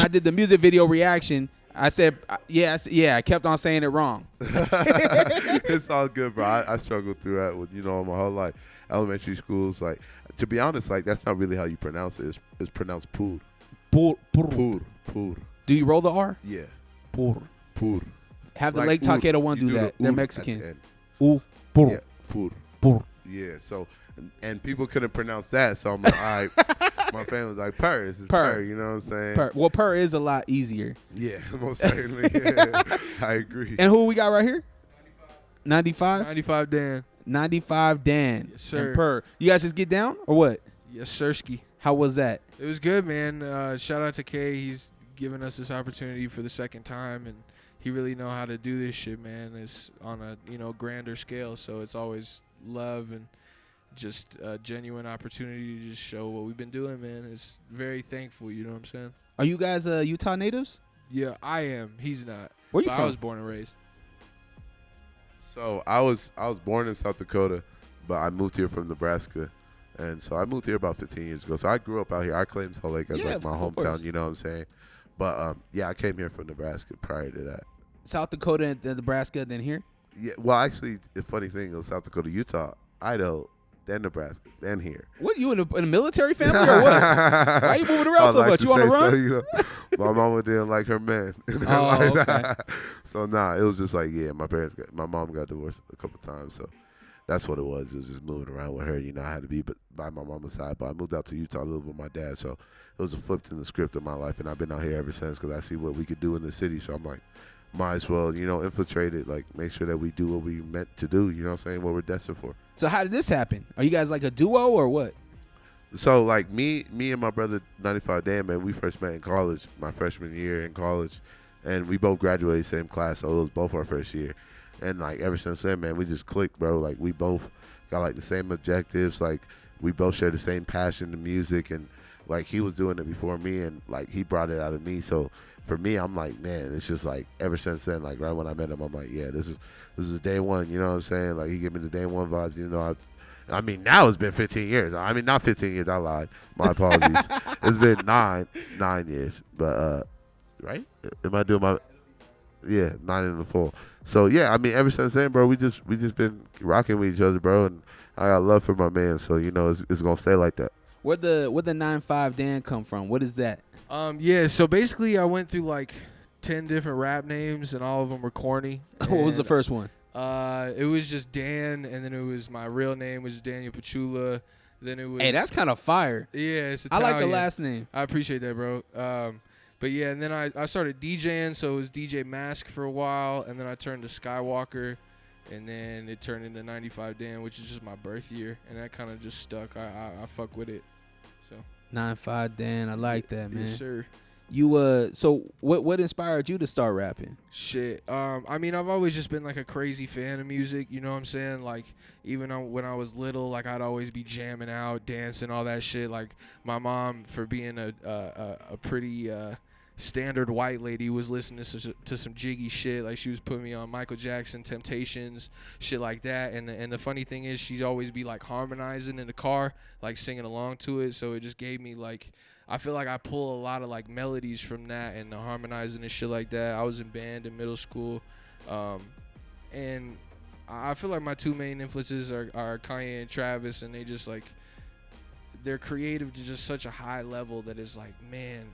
I did the music video reaction, I said, yeah, I kept on saying it wrong. It's all good, bro. I struggled through that with, my whole life. Elementary schools, like, to be honest, like, that's not really how you pronounce it. It's pronounced pur. Pur. Pur. Do you roll the R? Yeah. Pur. Pur. Have the like Lake Taquero one do that. They're Mexican. Pur. Yeah, pur. Pur. Yeah, so, and people couldn't pronounce that, so I'm like, all right. My family was like, pur. It's pur. You know what I'm saying? Pur. Well, pur is a lot easier. Yeah, most certainly. Yeah, I agree. And who we got right here? 95? 95 Dan. 95 Dan. Yes, sir. And Pur. You guys just get down or what? Yes, sirski. How was that? It was good, man. Shout out to Kay. He's given us this opportunity for the second time, and he really know how to do this shit, man. It's on a, grander scale, so it's always love and just a genuine opportunity to just show what we've been doing, man. It's very thankful, you know what I'm saying? Are you guys Utah natives? Yeah, I am. He's not. Where you but from? I was born and raised. So I was born in South Dakota, but I moved here from Nebraska. And so I moved here about 15 years ago. So I grew up out here. I claim Salt Lake as like my hometown, you know what I'm saying? But I came here from Nebraska prior to that. South Dakota and then Nebraska, then here? Yeah, well, actually, the funny thing is South Dakota, Utah, Idaho, then Nebraska, then here. What, you in a military family or what? Why are you moving around so much? You on the run? So, my mama didn't like her man. Okay. So, it was just like, my mom got divorced a couple times, so that's what it was. It was just moving around with her. I had to be by my mama's side, but I moved out to Utah to live with my dad, so it was a flip in the script of my life, and I've been out here ever since because I see what we could do in the city, so I'm like, might as well, infiltrate it, like make sure that we do what we meant to do, you know what I'm saying, what we're destined for. So how did this happen? Are you guys like a duo or what? So like me and my brother 95 Dan, man, we first met in college, my freshman year in college, and we both graduated same class, so it was both our first year. And like ever since then, man, we just clicked, bro. Like we both got like the same objectives, like we both share the same passion to music, and like he was doing it before me, and like he brought it out of me. So for me, I'm like, man, it's just like ever since then, like right when I met him, I'm like, yeah, this is day one, you know what I'm saying? Like he gave me the day one vibes, I mean, now it's been 15 years. I mean, not 15 years, I lied. My apologies. It's been nine years, but right? Am I doing my? Yeah, 9 in the full. So yeah, I mean, ever since then, bro, we just been rocking with each other, bro, and I got love for my man. So it's gonna stay like that. Where the 95 Dan come from? What is that? Yeah, so basically I went through like 10 different rap names, and all of them were corny. What was the first one? It was just Dan, and then it was my real name was Daniel Pachula. Then it was. Hey, that's kind of fire. Yeah, it's I Italian. like the last name. I appreciate that, bro. But yeah, and then I started DJing, so it was DJ Mask for a while, and then I turned to Skywalker, and then it turned into 95 Dan, which is just my birth year, and that kind of just stuck. I fuck with it. So 95 Dan, I like that, man. Yes, sir. You so what inspired you to start rapping? Shit. I mean, I've always just been like a crazy fan of music, you know what I'm saying? Like even when I was little, like I'd always be jamming out, dancing, all that shit. Like my mom, for being a pretty standard white lady, was listening to some jiggy shit. Like she was putting me on Michael Jackson, Temptations, shit like that. And the funny thing is, she'd always be like harmonizing in the car, like singing along to it. So it just gave me like, I feel like I pull a lot of like melodies from that and the harmonizing and shit like that. I was in band in middle school, and I feel like my two main influences are Kanye and Travis, and they just like, they're creative to just such a high level that it's like, man,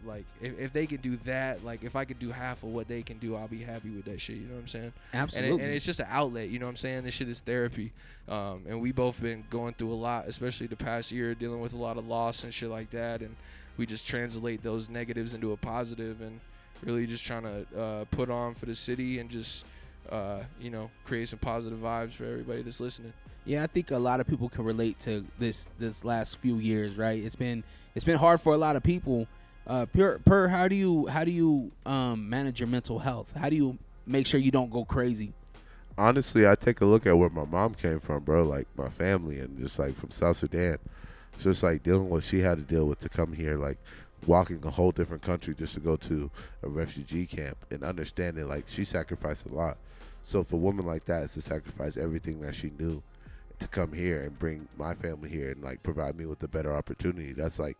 like if they can do that, like if I could do half of what they can do, I'll be happy with that shit. You know what I'm saying? Absolutely. And it's just an outlet. You know what I'm saying? This shit is therapy. And we both been going through a lot, especially the past year, dealing with a lot of loss and shit like that. And we just translate those negatives into a positive, and really just trying to put on for the city and just create some positive vibes for everybody that's listening. Yeah, I think a lot of people can relate to this last few years, right? It's been hard for a lot of people. Pur, how do you manage your mental health? How do you make sure you don't go crazy? Honestly, I take a look at where my mom came from, bro, like my family, and just like from South Sudan. It's just like dealing with what she had to deal with to come here, like walking a whole different country just to go to a refugee camp, and understanding like she sacrificed a lot. So for a woman like that, it's to sacrifice everything that she knew to come here and bring my family here and like provide me with a better opportunity. That's like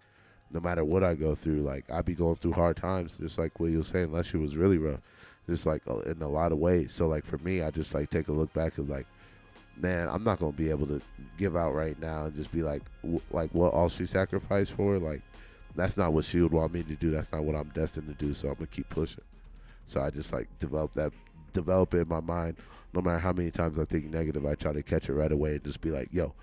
no matter what I go through, like I be going through hard times, just like what you were saying. Last year was really rough, just like in a lot of ways. So like for me, I just like take a look back and like, man, I'm not gonna be able to give out right now and just be like what all she sacrificed for. Like that's not what she would want me to do. That's not what I'm destined to do. So I'm gonna keep pushing. So I just like develop it in my mind. No matter how many times I think negative, I try to catch it right away and just be like, yo,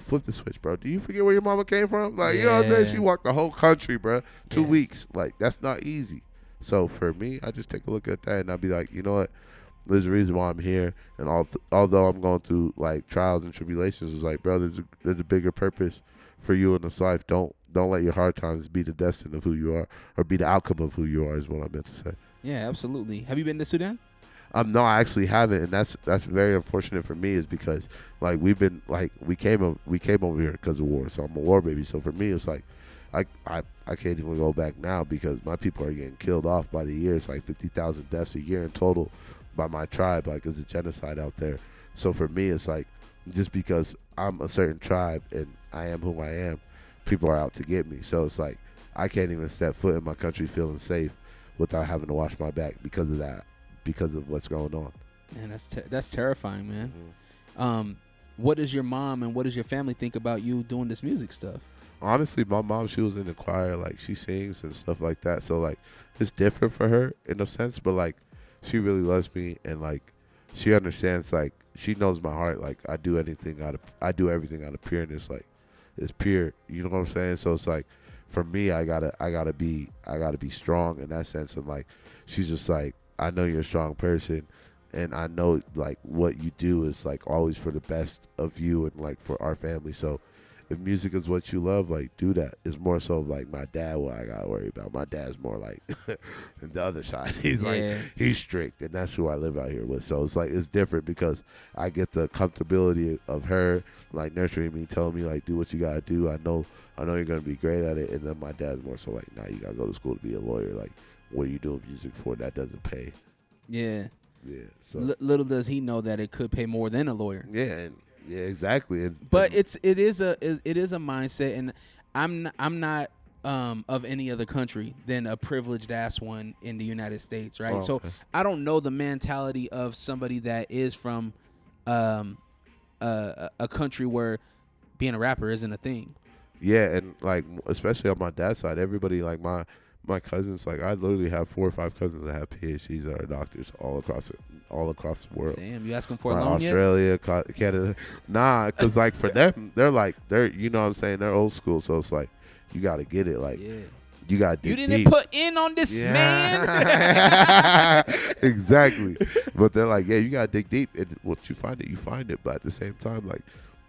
flip the switch, bro. Do you forget where your mama came from? Like, you know what I'm saying? She walked the whole country, bro. 2 weeks. Like, that's not easy. So for me, I just take a look at that and I'll be like, you know what? There's a reason why I'm here. And although I'm going through like trials and tribulations, it's like, bro, there's a bigger purpose for you in this life. Don't let your hard times be the destiny of who you are, or be the outcome of who you are, is what I meant to say. Yeah, absolutely. Have you been to Sudan? No, I actually haven't, and that's very unfortunate for me, is because like we came over here because of war, so I'm a war baby. So for me, it's like I can't even go back now because my people are getting killed off by the year. It's like 50,000 deaths a year in total by my tribe. Like it's a genocide out there. So for me, it's like just because I'm a certain tribe and I am who I am, people are out to get me. So it's like I can't even step foot in my country feeling safe without having to watch my back because of that. Because of what's going on. Man, that's terrifying, man. Mm-hmm. What does your mom and what does your family think about you doing this music stuff? Honestly, my mom, she was in the choir, like she sings and stuff like that. So like it's different for her in a sense, but like she really loves me and like she understands, like she knows my heart. Like I do everything out of pureness. Like it's pure. You know what I'm saying? So it's like for me, I gotta be strong in that sense. And like she's just like, I know you're a strong person, and I know like what you do is like always for the best of you and like for our family. So if music is what you love, like do that. It's more so like my dad, what I gotta worry about. My dad's more like on the other side. He's like he's strict, and that's who I live out here with. So it's like it's different because I get the comfortability of her like nurturing me, telling me like do what you gotta do. I know you're gonna be great at it. And then my dad's more so like, nah, you gotta go to school to be a lawyer. Like, what are you doing music for? That doesn't pay. Yeah. Yeah. So little does he know that it could pay more than a lawyer. Yeah. Yeah. Exactly. But it is a mindset, and I'm not of any other country than a privileged ass one in the United States, right? Oh, so okay. I don't know the mentality of somebody that is from a country where being a rapper isn't a thing. Yeah, and like especially on my dad's side, everybody like my cousins, like I literally have 4 or 5 cousins that have PhDs that are doctors all across the world. Damn, you asking for a loan yet? Australia, Canada, nah, because like for them, they're you know what I'm saying, they're old school, so it's like you got to get it, like you got to dig You didn't deep. put in on this man. Exactly, but they're like, yeah, you got to dig deep, and once you find it, but at the same time, like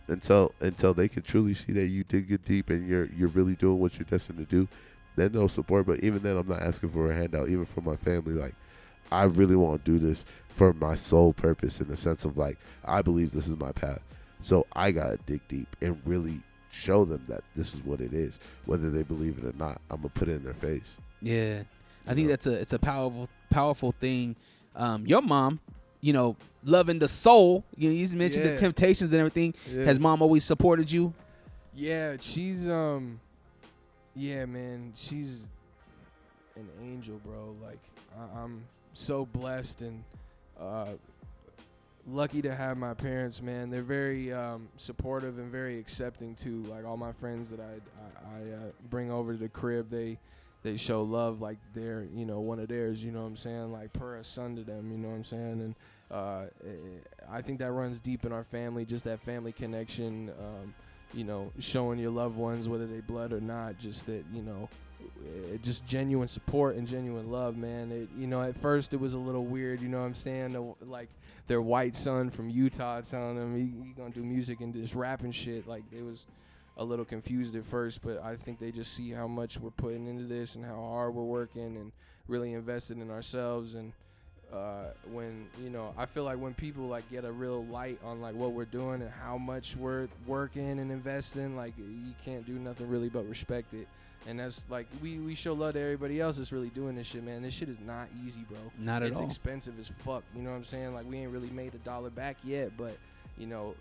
until they can truly see that you dig it deep and you're really doing what you're destined to do, then they'll support. But even then, I'm not asking for a handout, even from my family. Like, I really want to do this for my sole purpose, in the sense of like, I believe this is my path. So I got to dig deep and really show them that this is what it is. Whether they believe it or not, I'm going to put it in their face. Yeah. I think it's a powerful thing. Your mom, you know, loving the soul, you mentioned the Temptations and everything. Yeah. Has mom always supported you? Yeah, she's yeah, man, she's an angel, bro. Like I'm so blessed and lucky to have my parents, man. They're very supportive and very accepting too. Like all my friends that I bring over to the crib, they show love like they're, you know, one of theirs, you know what I'm saying? Like per a son to them, you know what I'm saying? And I think that runs deep in our family, just that family connection, you know, showing your loved ones, whether they blood or not, just that, you know, just genuine support and genuine love, man. You know, at first it was a little weird, you know what I'm saying? Like their white son from Utah telling them he gonna do music and just rap and shit. Like it was a little confused at first, but I think they just see how much we're putting into this and how hard we're working and really invested in ourselves. And when, you know, I feel like when people like get a real light on like what we're doing and how much we're working and investing, like you can't do nothing really but respect it. And that's like we show love to everybody else that's really doing this shit, man. This shit is not easy, bro. Not at all. It's expensive as fuck. You know what I'm saying? Like we ain't really made $1 back yet, but you know,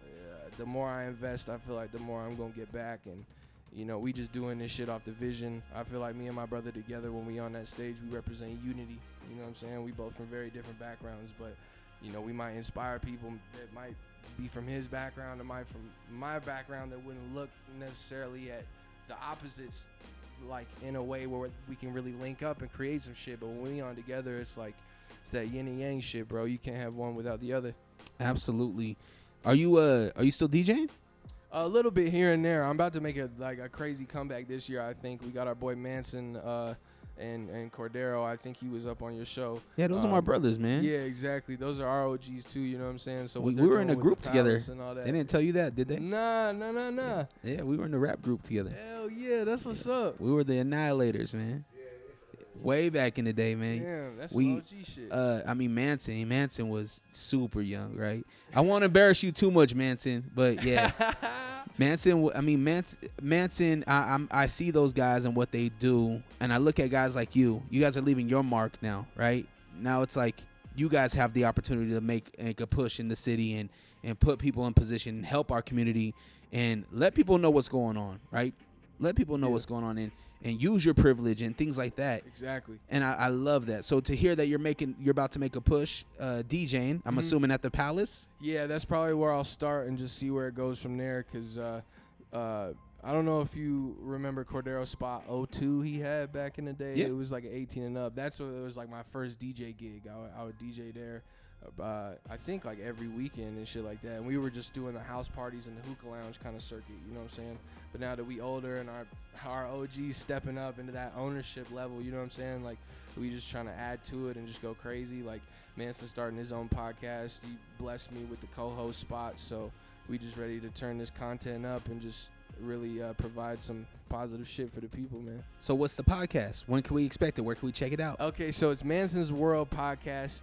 the more I invest, I feel like the more I'm gonna get back. And we just doing this shit off the vision. I feel like me and my brother together, when we on that stage, we represent unity. You know what I'm saying? We both from very different backgrounds, but, we might inspire people that might be from his background, or might from my background, that wouldn't look necessarily at the opposites, like in a way where we can really link up and create some shit. But when we on together, it's like, it's that yin and yang shit, bro. You can't have one without the other. Absolutely. Are you still DJing? A little bit here and there. I'm about to make a crazy comeback this year. I think we got our boy Manson and Cordero. I think he was up on your show. Yeah, those are my brothers, man. Yeah, exactly. Those are our OGs too. You know what I'm saying? So we were in a group together. They didn't tell you that, did they? Nah. Yeah, we were in the rap group together. Hell yeah, that's what's up. We were the Annihilators, man. Way back in the day, man. Damn, that's some OG shit. I mean, Manson was super young, right? I won't embarrass you too much, Manson, but yeah. Manson, I see those guys and what they do, and I look at guys like you. You guys are leaving your mark now, right? Now it's like you guys have the opportunity to make a push in the city and put people in position, help our community, and let people know what's going on, right? Let people know what's going on and use your privilege and things like that. Exactly. And I love that. So to hear that you're about to make a push, DJing, I'm assuming at the Palace. Yeah, that's probably where I'll start and just see where it goes from there. Cause I don't know if you remember Cordero's spot 02 he had back in the day. Yeah. It was like 18 and up. That's what it was like my first DJ gig. I would DJ there. I think like every weekend and shit like that. And we were just doing the house parties and the hookah lounge kind of circuit, you know what I'm saying? But now that we older and our OGs stepping up into that ownership level, you know what I'm saying? Like, we just trying to add to it and just go crazy. Like, Manson starting his own podcast. He blessed me with the co-host spot. So we just ready to turn this content up and just really provide some positive shit for the people, man. So what's the podcast? When can we expect it? Where can we check it out? Okay, so it's Manson's World podcast,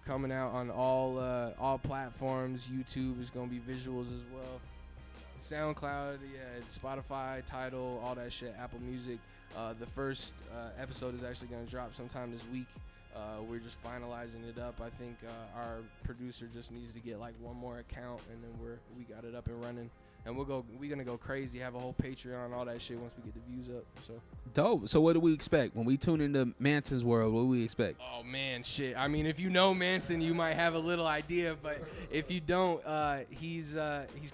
coming out on all platforms. YouTube is gonna be visuals as well. SoundCloud, yeah, Spotify, Tidal, all that shit. Apple Music. The first episode is actually gonna drop sometime this week. We're just finalizing it up. I think our producer just needs to get like one more account, and then we got it up and running. And we're gonna go crazy, have a whole Patreon, all that shit once we get the views up. So dope. So what do we expect when we tune into Manson's World? What do we expect? Oh man, shit. I mean, if you know Manson, you might have a little idea, but if you don't, he's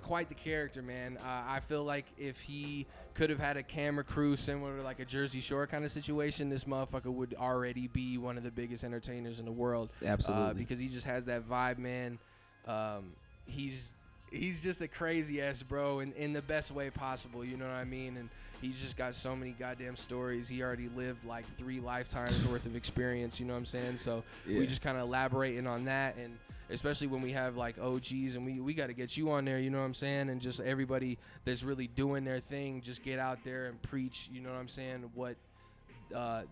quite the character, man. I feel like if he could have had a camera crew similar to like a Jersey Shore kind of situation, this motherfucker would already be one of the biggest entertainers in the world. Absolutely. Because he just has that vibe, man. He's just a crazy ass bro in the best way possible, you know what I mean? And he's just got so many goddamn stories. He already lived like 3 lifetimes worth of experience, you know what I'm saying? So we just kind of elaborating on that, and especially when we have like OGs, and we got to get you on there, you know what I'm saying? And just everybody that's really doing their thing, just get out there and preach, you know what I'm saying, what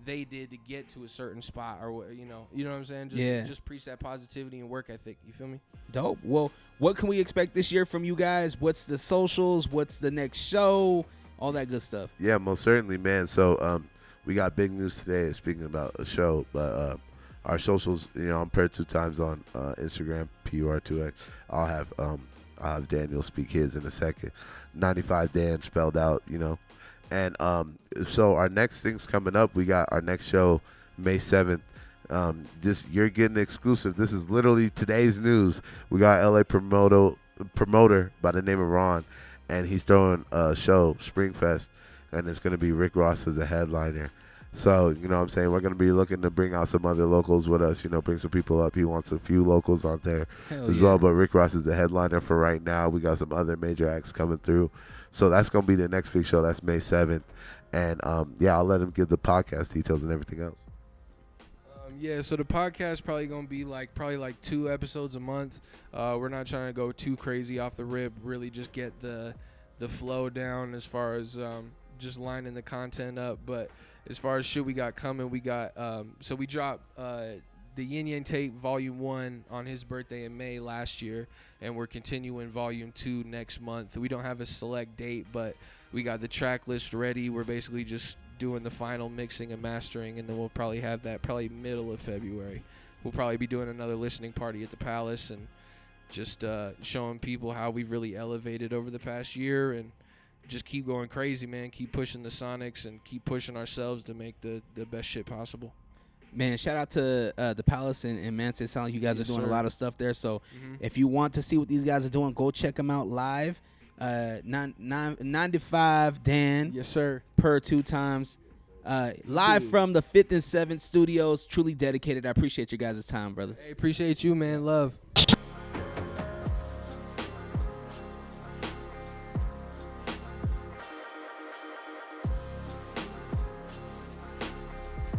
they did to get to a certain spot, or you know what I'm saying? Just preach that positivity and work ethic. You feel me? Dope. Well, what can we expect this year from you guys? What's the socials? What's the next show? All that good stuff. Yeah, most certainly, man. So we got big news today. Speaking about a show, but our socials, I'm Pur2X on Instagram, Pur2X. I'll have Daniel speak his in a second. 95Dan spelled out, And so our next thing's coming up. We got our next show May 7th. You're getting exclusive. This is literally today's news. We got LA promoter by the name of Ron, and he's throwing a show, Springfest, and it's going to be Rick Ross as the headliner. So, you know what I'm saying? We're going to be looking to bring out some other locals with us, bring some people up. He wants a few locals out there well, but Rick Ross is the headliner for right now. We got some other major acts coming through. So that's going to be the next big show. That's May 7th. And, I'll let him give the podcast details and everything else. So the podcast probably going to be like 2 episodes a month. We're not trying to go too crazy off the rip, really just get the flow down as far as just lining the content up. But as far as shit we got coming, we got so we dropped the Yin Yang Tape Volume 1 on his birthday in May last year, and we're continuing Volume 2 next month. We don't have a select date, but we got the track list ready. We're basically just doing the final mixing and mastering, and then we'll probably have that probably middle of February. We'll probably be doing another listening party at the Palace and just showing people how we've really elevated over the past year, and just keep going crazy, man. Keep pushing the Sonics and keep pushing ourselves to make the best shit possible. Man, shout out to the Palace and Manson. Sound like you guys are doing a lot of stuff there. So if you want to see what these guys are doing, go check them out live. 95Dan. Yes, sir. Per 2 times. Live from the 5th and 7th studios. Truly dedicated. I appreciate your guys' time, brother. Hey, appreciate you, man. Love.